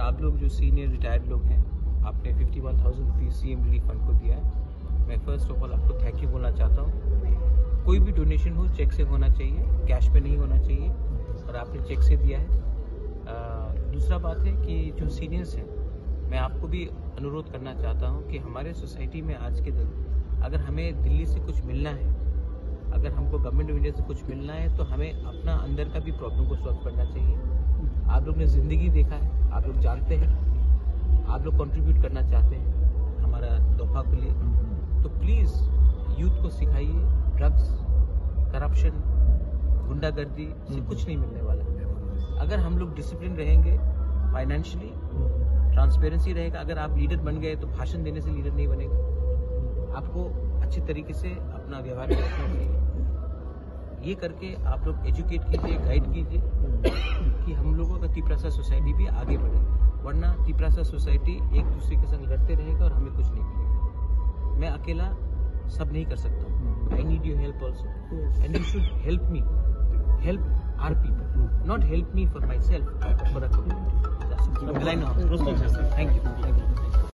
आप लोग जो सीनियर रिटायर्ड लोग हैं, आपने 51,000 रुपीज़ सीएम रिलीफ फंड को दिया है। मैं फर्स्ट ऑफ ऑल आपको थैंक यू बोलना चाहता हूँ। कोई भी डोनेशन हो चेक से होना चाहिए, कैश पे नहीं होना चाहिए, और आपने चेक से दिया है। दूसरा बात है कि जो सीनियर्स हैं, मैं आपको भी अनुरोध करना चाहता हूँ कि हमारे सोसाइटी में आज के दिन अगर हमें दिल्ली से कुछ मिलना है, अगर हमको गवर्नमेंट ऑफ इंडिया से कुछ मिलना है, तो हमें अपना अंदर का भी प्रॉब्लम को सॉल्व करना चाहिए। आप लोग ने ज़िंदगी देखा है, आप लोग जानते हैं, आप लोग कंट्रीब्यूट करना चाहते हैं हमारा दोफा के लिए, तो प्लीज़ यूथ को सिखाइए ड्रग्स, करप्शन, गुंडागर्दी से कुछ नहीं मिलने वाला। अगर हम लोग डिसिप्लिन रहेंगे, फाइनेंशियली ट्रांसपेरेंसी रहेगा, अगर आप लीडर बन गए तो भाषण देने से लीडर नहीं बनेगा। आपको अच्छे तरीके से अपना व्यवहार रखना चाहिए। ये करके आप लोग एजुकेट कीजिए, गाइड कीजिए कि हम लोगों का तिपरासा सोसाइटी भी आगे बढ़े, वरना तिपरासा सोसाइटी एक दूसरे के संग लड़ते रहेगा और हमें कुछ नहीं मिलेगा। मैं अकेला सब नहीं कर सकता। I need your help also, and you should help me, help our people, not help me for myself, for a community. Thank you.